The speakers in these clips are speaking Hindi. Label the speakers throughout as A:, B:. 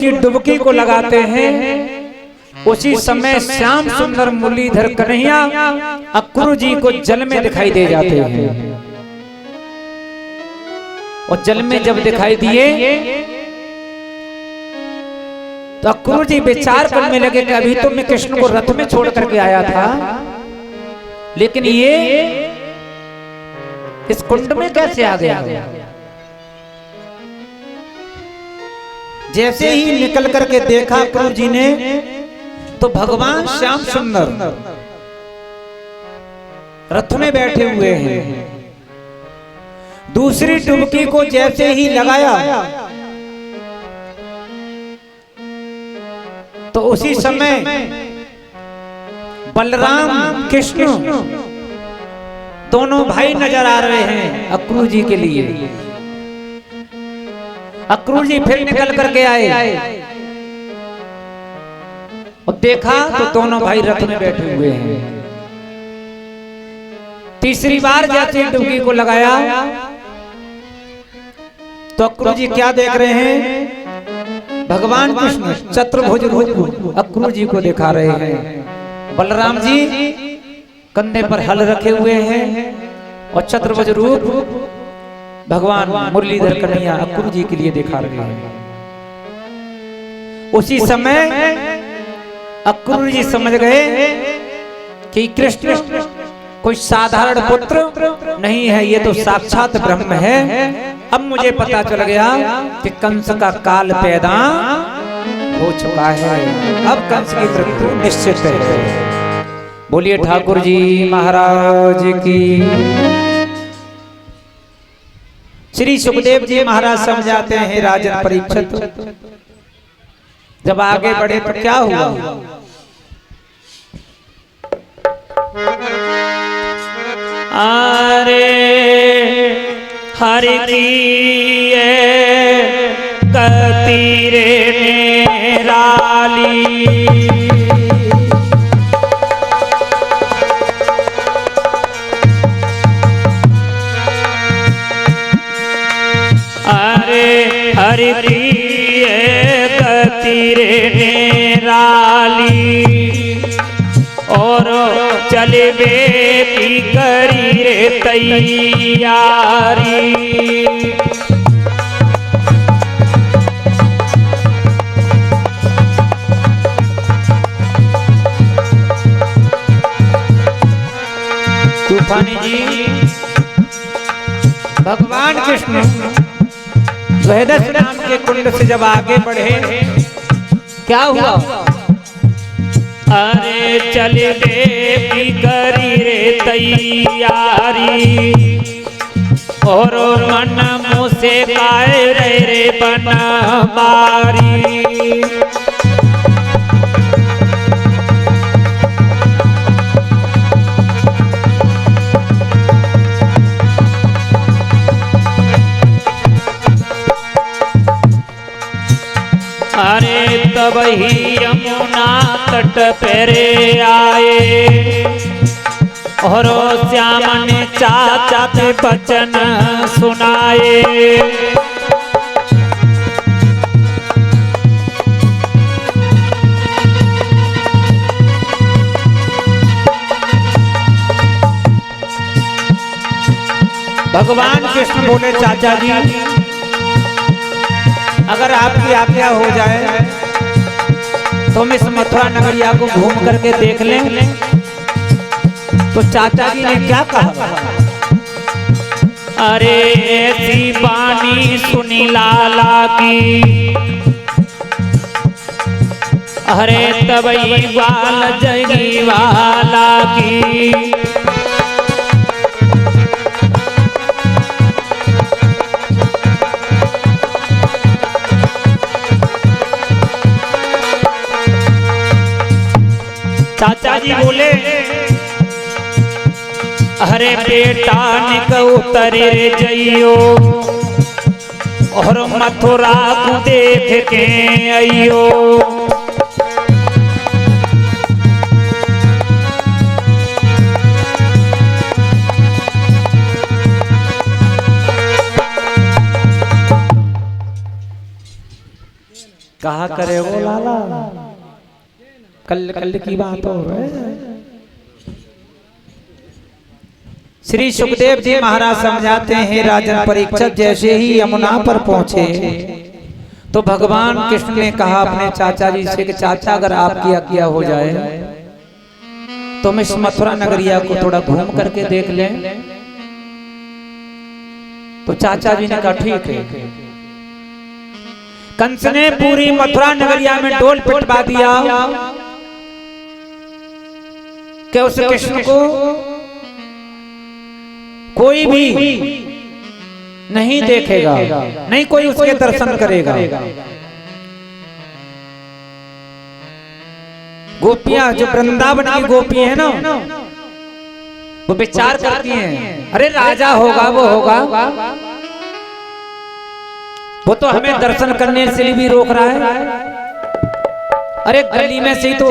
A: की डुबकी को लगाते हैं, उसी समय श्याम सुंदर मुरलीधर कन्हैया अक्रूर जी को जल में दिखाई दे जाते हैं। और जल में जब दिखाई दिए तो अक्रूर जी विचार करने लगे कि अभी तो मैं कृष्ण को रथ में छोड़ करके आया था, लेकिन ये इस कुंड में कैसे आ गया। जैसे ही निकल करके देखा अक्रूर जी ने तो भगवान श्याम सुंदर रथ में बैठे हुए हैं। दूसरी डुबकी को जैसे ही लगाया तो उसी समय बलराम कृष्ण दोनों भाई नजर आ रहे हैं अक्रूर जी के लिए। अक्रूर जी फिर निकल करके आए और देखा तो दोनों भाई रथ में बैठे हुए हैं। तीसरी बार जैसे डुबकी को लगाया तो अक्रूर जी क्या देख रहे हैं, भगवान कृष्ण चतुर्भुज रूप अक्रूर जी को दिखा रहे हैं। बलराम जी कंधे पर हल रखे हुए हैं और चतुर्भुज रूप भगवान मुरलीधर कन्हैया अक्रूर जी के लिए दिखा रहे हैं। उसी समय अक्रूर जी समझ गए कि कृष्ण कोई साधारण पुत्र नहीं है, ये तो साक्षात ब्रह्म है। अब मुझे पता चल गया कि कंस का काल पैदा हो चुका है, अब कंस की मृत्यु निश्चित है। बोलिए ठाकुर जी महाराज की। श्री सुखदेव जी महाराज समझाते हैं राजन परीक्षित, जब आगे बढ़े तो क्या हुआ।
B: अरे हरि की गति रे निराली, हरि की गति रे निराली, और चलबे की करी रे तैयारी।
A: तूफानी जी भगवान कृष्ण द्वैदश नाम के कुंड से जब आगे बढ़े क्या हुआ।
B: अरे चले की करी रे तैयारी, और मन मुँह से गाए रे बन बारी। अरे तब ही यमुना तट पेरे आए, और श्याम ने चाचा पे बचन सुनाए।
A: भगवान कृष्ण बोले चाचा जी अगर आपकी आज्ञा हो जाए तो हम इस मथुरा नगरिया को घूम करके देख लें। तो चाचा जी ने क्या कहा।
B: अरे ऐसी बानी सुनी लाला की, अरे तबई वाल जगी वाला की। चाचा जी बोले अरे बेटा निक उतरे जइयो, और मथुरा को देख के आइयो।
A: कहा कहा करे वो लाला, कल कल की बात हो रही है। श्री सुखदेव जी महाराज समझाते हैं, राजन परीक्षित जैसे ही यमुना पर पहुंचे तो भगवान कृष्ण ने कहा अपने चाचा जी से कि चाचा अगर आपकी आज्ञा हो जाए तो हम इस मथुरा नगरिया को थोड़ा घूम करके देख लें। तो चाचा जी ने कहा ठीक है। कंस ने पूरी मथुरा नगरिया में डोल पिटवा दिया कि उस कृष्ण को कोई भी नहीं देखेगा, नहीं कोई उसके दर्शन करेगा। गोपियां जो वृंदावन की गोपी है ना, वो विचार करती हैं, अरे राजा होगा वो होगा, वो तो हमें दर्शन करने से भी रोक रहा है। अरे गली में से तो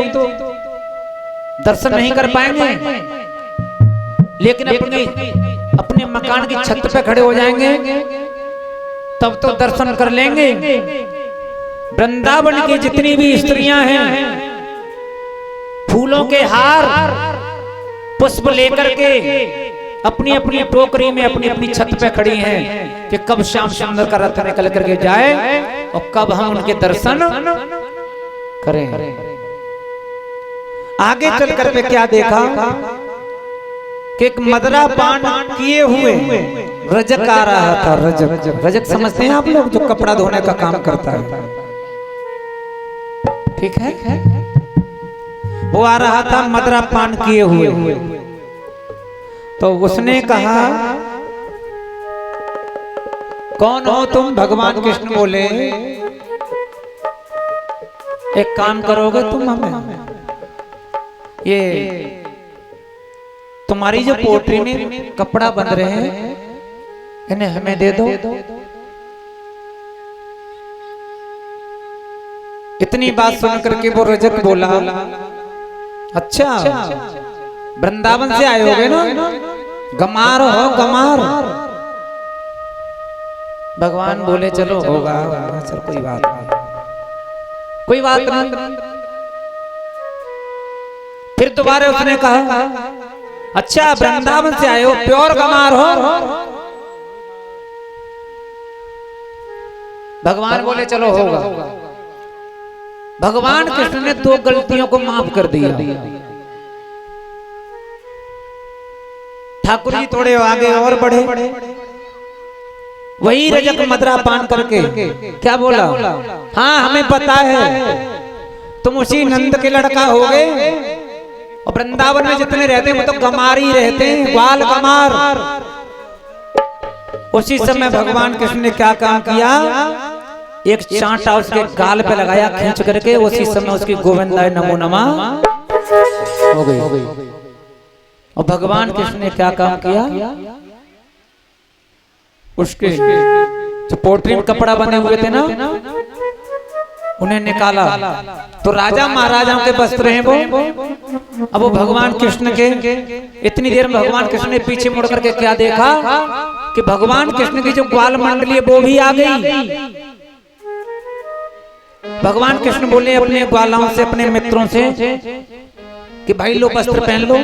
A: दर्शन नहीं कर पाएंगे, लेकिन अपने मकान की छत पे खड़े हो जाएंगे तब तो दर्शन कर लेंगे। वृंदावन की जितनी भी स्त्रियां हैं फूलों के हार पुष्प लेकर के अपनी अपनी टोकरी में अपनी अपनी छत पे खड़ी हैं कि कब श्याम सुंदर का रथ निकल करके जाए और कब हम उनके दर्शन करें। आगे चल करके क्या देखा कि एक मदरा पान किए हुए रजक आ रहा था। रजक, रजक समझते हैं आप लोग, जो कपड़ा धोने का काम करता है, ठीक है। वो आ रहा था मदरा पान किए हुए। तो उसने कहा कौन हो तुम? भगवान कृष्ण बोले एक काम करोगे तुम हमें, ये तुम्हारी जो पोटरी में कपड़ा बंध रहे हैं इन्हें हमें दे दो। इतनी बात सुन करके वो रजक बोला अच्छा वृंदावन से आए होगे ना, गमार हो गमार। भगवान बोले चलो होगा, चल कोई बात नहीं, कोई बात नहीं। फिर दोबारा उसने कहा अच्छा वृंदावन से आए हो, प्योर गमार हो? भगवान बोले चलो होगा। भगवान कृष्ण ने दो गलतियों को माफ कर दिया। ठाकुर जी थोड़े आगे और बढ़े, वही रजक मदरा पान करके क्या बोला, हाँ हमें पता है तुम उसी नंद के लड़का हो गए, और वृंदावन में जितने रहते हैं वो तो गमार ही रहते हैं, ग्वाल गमार। उसी समय भगवान कृष्ण ने क्या काम किया, एक चांटा उसके गाल पे लगाया खींच करके, उसी समय उसकी गोविंदाय नमो नमः हो गई। और भगवान कृष्ण ने क्या काम किया, उसके जो पोटरी में कपड़ा बने हुए थे ना उन्हें निकाला। तो राजा महाराजाओं के वस्त्र हैं वो। अब वो भगवान कृष्ण के, इतनी देर में भगवान कृष्ण ने पीछे मुड़ करके क्या देखा कि भगवान कृष्ण की जो ग्वाल मंडली है वो भी आ गई। भगवान कृष्ण बोले अपने ग्वालों से, अपने मित्रों से कि भाई लो वस्त्र पहन लो।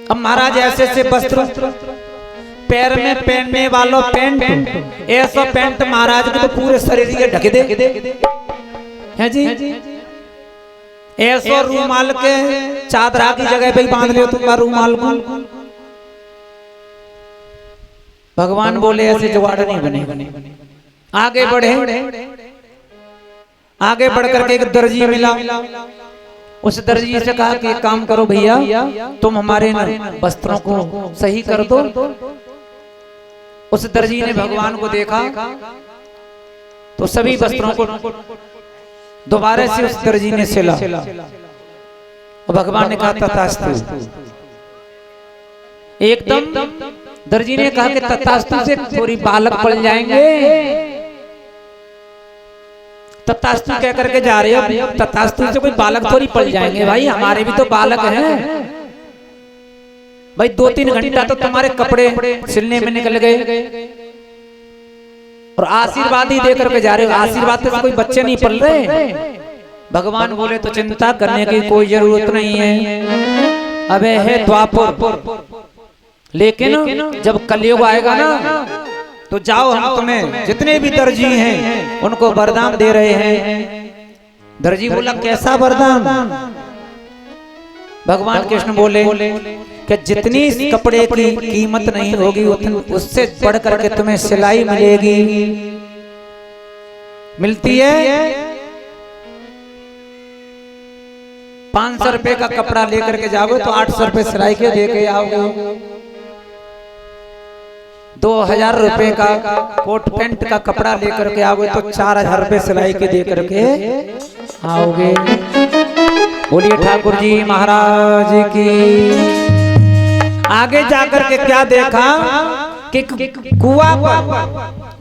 A: अब महाराज ऐसे ऐसे वस्त्र, पैर में पहनने वालों पैंट, ऐसा पैंट महाराज के तो पूरे शरीर के ढक दे है जी। ऐसा रूमाल के चादरा की जगह पे बांध लियो तुम रूमाल को। भगवान बोले ऐसे जुगाड़ नहीं बने। आगे बढ़े, आगे बढ़ करके एक दर्जी मिला। उस दर्जी से कहा कि काम करो भैया, तुम हमारे वस्त्रों को सही कर दो। उस दर्जी ने भगवान को देखा तो सभी वस्त्रों को दोबारा से उस दर्जी ने सिला। और भगवान ने कहा तथास्तु। एकदम दर्जी ने कहा कि तथास्तु से थोड़ी बालक पड़ जाएंगे। तथास्तु कह करके जा रहे हो, तथास्तु से कोई बालक थोड़ी पड़ जाएंगे भाई, हमारे भी तो बालक हैं भाई। 2-3 घंटा तो तुम्हारे कपड़े सिलने में निकल गए, और आशीर्वाद ही देकर के जा रहे हो। आशीर्वाद से कोई बच्चे नहीं पल रहे। भगवान बोले तो चिंता करने की कोई जरूरत नहीं है। अबे है द्वापर, लेकिन जब कलयुग आएगा ना तो जाओ, हम तुम्हें जितने भी दर्जी हैं उनको वरदान दे रहे हैं। दर्जी बोला कैसा वरदान? भगवान कृष्ण बोले कि जितनी इस कपड़े की कीमत नहीं होगी उससे बढ़ करके तुम्हें सिलाई मिलेगी। मिलती है 500 रुपए का कपड़ा लेकर के जाओगे तो 800 रुपए सिलाई के दे के आओगे। 2000 रुपए का कोट पैंट का कपड़ा लेकर के आओगे तो 4000 रुपए सिलाई के दे करके आओगे। बोलिए ठाकुर जी महाराज की। आगे जाकर के क्या देखा कि कुआं पर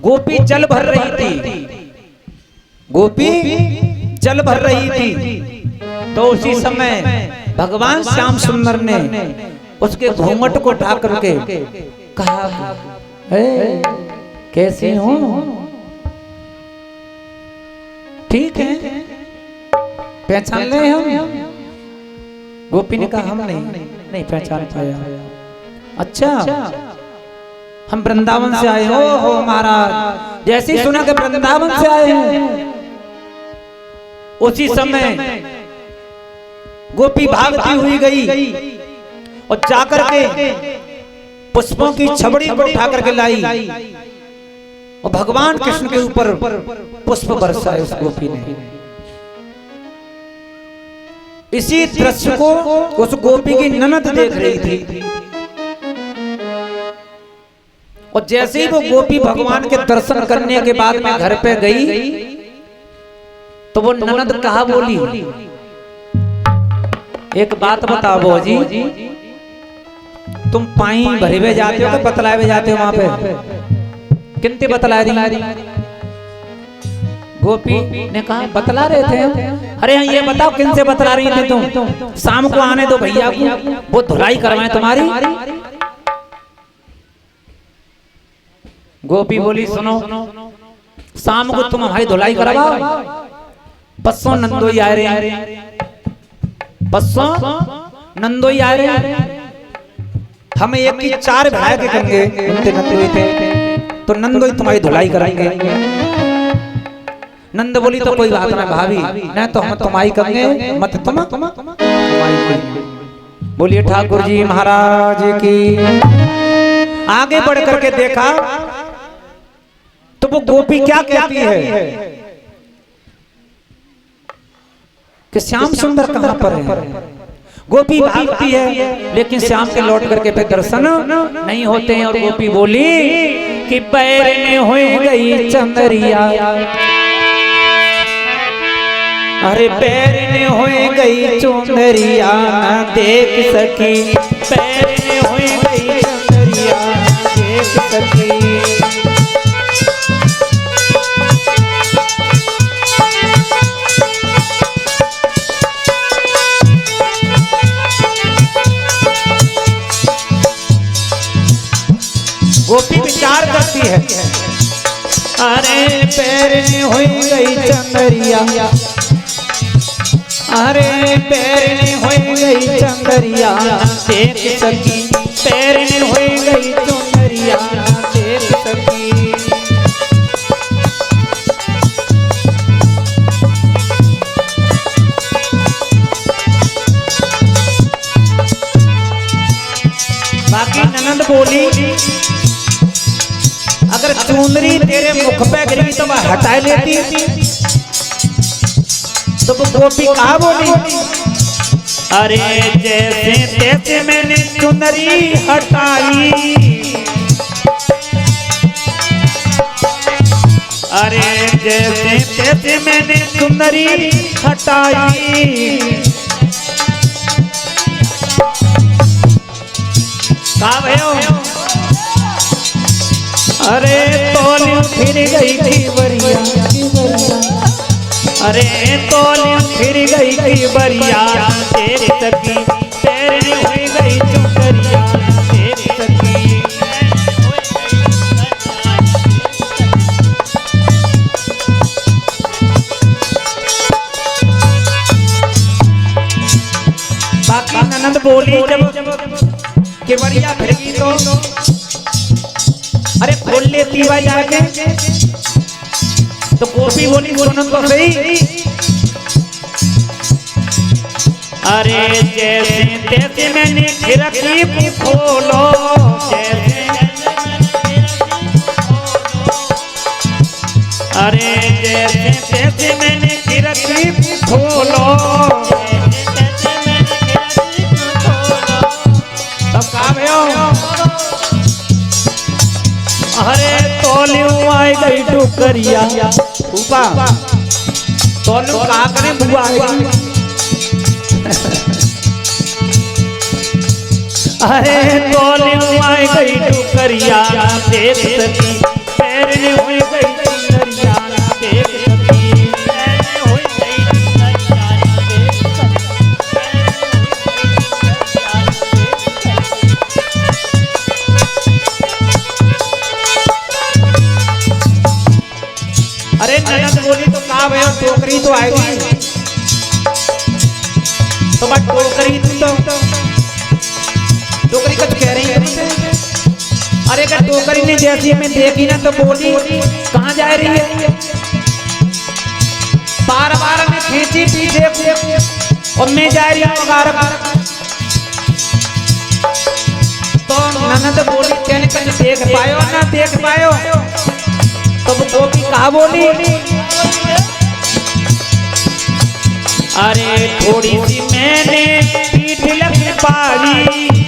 A: गोपी जल भर रही थी। गोपी जल भर रही थी तो उसी समय भगवान श्याम सुंदर ने उसके घूंघट को ढाक करके कहा, कैसे हो? ठीक है, पहचान ले हम? गोपी ने कहा हम नहीं पहचान पाया। अच्छा, हम वृंदावन से आए हो महाराज। जैसे ही सुना कि वृंदावन से आए हैं उसी समय गोपी भागती हुई गई और जाकर के पुष्पों की छबड़ी को उठा करके लाई और भगवान कृष्ण के ऊपर पुष्प बरसाए उस गोपी ने। इसी दृश्य को उस गोपी की ननद देख रही थी और जैसे ही वो गोपी भगवान के दर्शन करने के बाद में घर पे गई तो वो ननद कहा बोली, एक बात बताओ जी, तुम पाई भरे हुए जाते हो कि बतलाए हुए जाते हो? वहां पे किंतु बतला रही। गोपी ने कहा बतला रहे थे। अरे ये बताओ किन से बतला रही थी तुम? शाम को आने दो भैया को, वो धुलाई करवाए तुम्हारी। गोपी बोली सुनो, शाम को तुम हमारी धुलाई करवाओ। बसों नंदोई आ रहे, बसों नंदोई आ रहे। हम एक ही 4 भाई के कंगे नते हुए थे तो नंदोई तुम्हारी धुलाई कराएंगे। नंद बोली तो कोई बात ना भाभी, नहीं तो हम तुम्हारी कंगे मत तुम तुम्हारी। बोलिए ठाकुर जी महाराज की। आगे बढ़ करके देखा तो वो गोपी क्या कहती है कि श्याम सुंदर कहां पर है? गोपी भागती है लेकिन श्याम के लौट करके फिर दर्शन नहीं होते हैं। और गोपी बोली कि पैर में हो गई चंदरिया, अरे पैर में हो गई चुंदरिया न देख सकी, पैर में हो गई चंदरिया न देख सकी। गोपी विचार करती है, अरे पैर में हो गई चंदरिया, अरे पैर में हो गई चंदरिया देख सकी, पैर में हो गई चंदरिया देख सकी। बाकी ननद बोली अगर चुनरी तेरे मुख पे गिरी तो मैं हटा लेती। तो वो गोपी कहा बोली, अरे जैसे तैसे मैंने चुनरी हटाई, अरे जैसे तैसे मैंने चुनरी हटाई। कहा भयो, अरे तोलियों फिर गई की बरिया, अरे तोलियों फिर गई की बरिया तेरी सकी, तेरी हुई गई चुनरिया तेरी सकी। ननद बोली जब केवड़िया फिरगी तो अरे खोल लेती भाई जाके। तो गोपी बोली सुनो तो सही।
B: अरे जैसे तैसे मैंने खिड़की खोलो, जैसे अरे जैसे तैसे मैंने खिड़की खोलो,
A: तब कहा भयो
B: अरे तोलियों आई गई डुकरिया
A: ऊपा तोलू कहा करे बुआ आएगी।
B: अरे तोलियों आई गई डुकरिया देख सकी, पैर ने हुई गई डुकरिया देख सकी, पैर ने हुई गई डुकरिया देख सकी।
A: अरे ननद बोली तो कहा भयो टोकरी तो आएगी। तो बट टोकरी तो टोकरी कुछ कह रही है। अरे अगर टोकरी ने जैसी मैं देखी ना तो बोली कहाँ जा रही है। बार बार में खींची पीछे और मैं जा रही हूँ बार बार। तो ननद बोली कहने कुछ देख पायो ना देख पायो। तो वो गोपी कहा बोली
B: अरे थोड़ी सी मैंने पीठ लग पाई,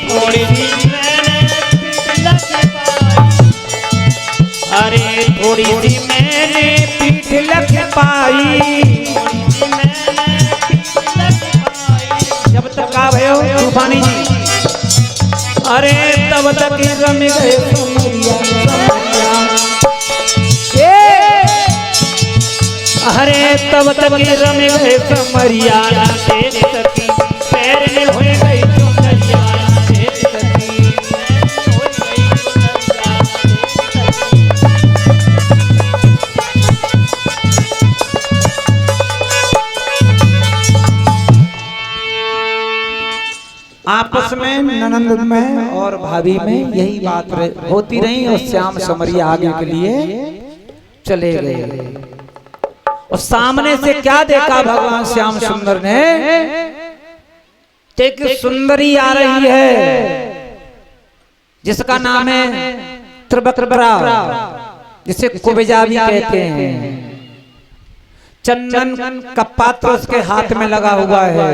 B: थोड़ी सी मैंने पीठ लग पाई, अरे थोड़ी सी मैंने पीठ लग पाई,
A: जब तक कहा भयो तूफानी जी।
B: अरे तब तक रम गए अरे तब तक रम गए समरिया देख सकी, पैर ने हो गई डुकरिया देख सकी,
A: आपस में ननद में और भाभी में यही बात होती रही। और श्याम समरिया आगे के लिए चले गए। और सामने से क्या देखा भगवान श्याम सुंदर ने, एक सुंदरी आ रही है जिसका नाम है त्रिवक्रा, जिसे कुबजा भी कहते हैं। चंदन का पात्र उसके हाथ में लगा हुआ है।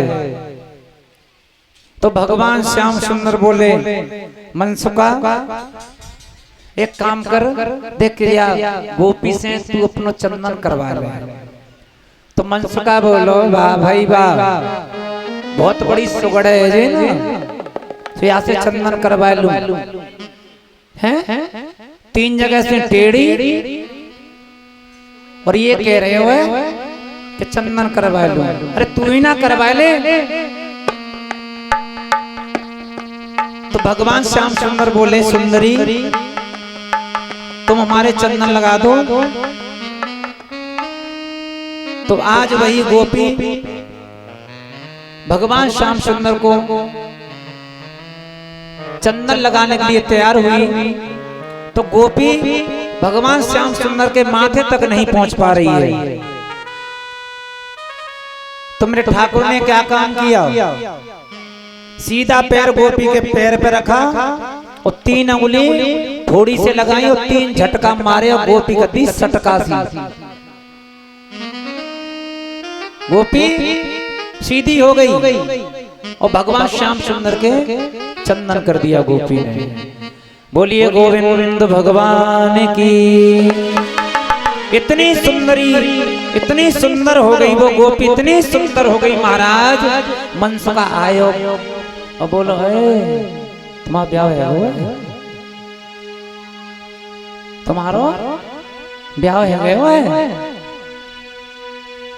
A: तो भगवान श्याम सुंदर बोले मनसुका एक काम कर, देख या गोपी से तू अपनो चंदन करवा ले। तो मनसुका बोलो वाह भाई वाह, बहुत बड़ी सुगड़ है जी ना, तो यहाँ से चंदन करवा लूं। हैं 3 जगह से टेढ़ी और ये कह रहे हो कि चंदन करवा लूं। अरे तू ही ना करवा ले। तो भगवान श्याम सुंदर बोले सुंदरी तुम हमारे चंदन लगा दो। तो आज वही गोपी भगवान श्याम सुंदर को चंदन लगाने के लिए तैयार हुई। तो गोपी भगवान श्याम सुंदर के माथे तक नहीं पहुंच पा रही है। तो मेरे ठाकुर ने क्या काम किया, सीधा पैर गोपी के पैर पे रखा और 3 अंगुली थोड़ी से लगाई और 3 झटका मारे और गोपी का 20 सटका सी गोपी सीधी हो गई और भगवान श्याम सुंदर के चंदन कर दिया गोपी ने। बोलिए गोविंद भगवान की। इतनी सुंदरी, इतनी सुंदर हो गई वो गोपी, इतनी सुंदर हो गई महाराज। मनसुका आयो और बोलो है तुम्हारा ब्याह है, तुम्हारो ब्याह है गए है।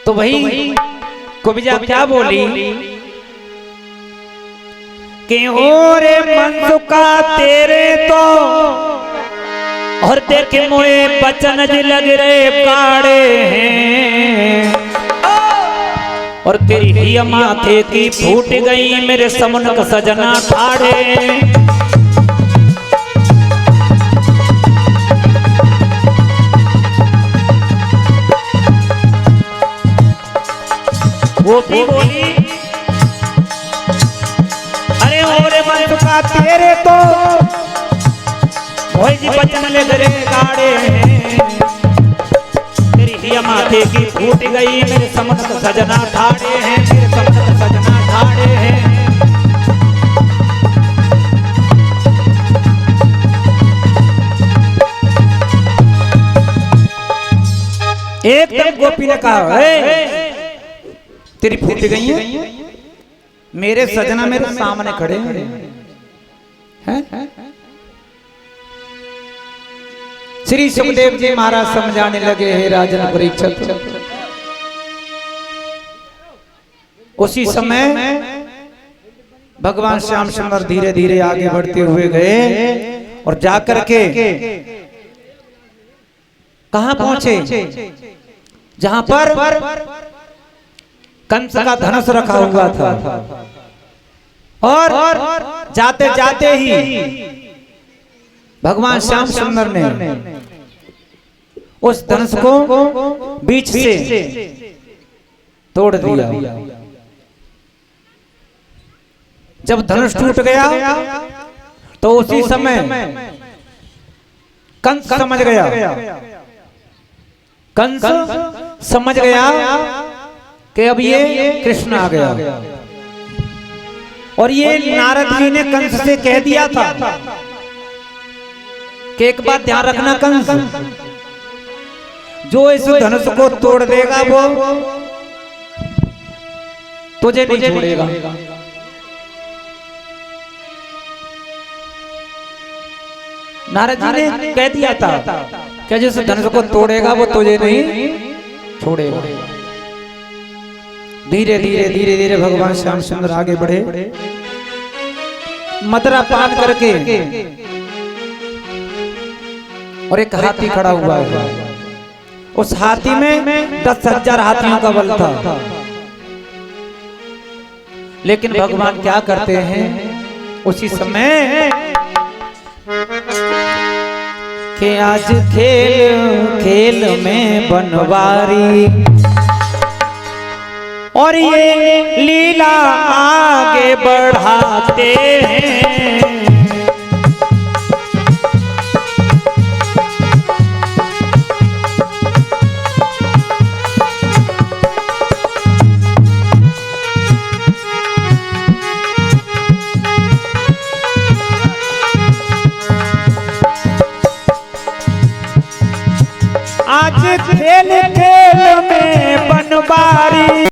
A: तो वही कुबजा क्या बोली कि हो रे मनसुका तेरे तो और देखे मोए बचन जी लग रहे काड़े हैं। और तेरी ही माथे की फूट गई मेरे समुनक सजना ठाड़े।
B: वो भी बोली अरे ओरे मन का तेरे तो भोई जी बचन ले गरे गाड़े हैं।
A: तेरी ही माथे की फूट गई मेरे समुनक सजना ठाड़े हैं, मेरे समुनक सजना ठाड़े हैं।
B: एकदम गोपी ने कहा
A: तेरी फूट गई है, मेरे सजना मेरे सामने खड़े हैं। श्री सुखदेव जी महाराज समझाने लगे हे राजन परीक्षित। उसी समय भगवान श्याम सुंदर धीरे धीरे आगे बढ़ते हुए गए और जाकर के कहां पहुंचे, जहां पर कंस का धनुष रखा हुआ था। और जाते जाते ही भगवान श्याम सुंदर ने उस धनुष को बीच से तोड़ दिया। जब धनुष टूट गया तो उसी समय कंस समझ गया, कंस समझ गया कि अब ये कृष्ण आ गया। और ये नारद जी ने कंस से कह दिया था कि एक बात ध्यान रखना कंस, जो इस धनुष को तोड़ देगा वो तुझे नहीं छोड़ेगा। नारद जी ने कह दिया था कि जिस धनुष को तोड़ेगा वो तुझे नहीं छोड़ेगा। धीरे धीरे धीरे धीरे भगवान श्याम सुंदर आगे बढ़े, मदरा पान करके, और एक हाथी खड़ा हुआ है। उस हाथी में 10,000 हाथियों का बल था। लेकिन भगवान क्या करते हैं, उसी समय कि आज खेल खेल में बनवारी और ये लीला आगे बढ़ाते हैं। आज खेल खेल में बनवारी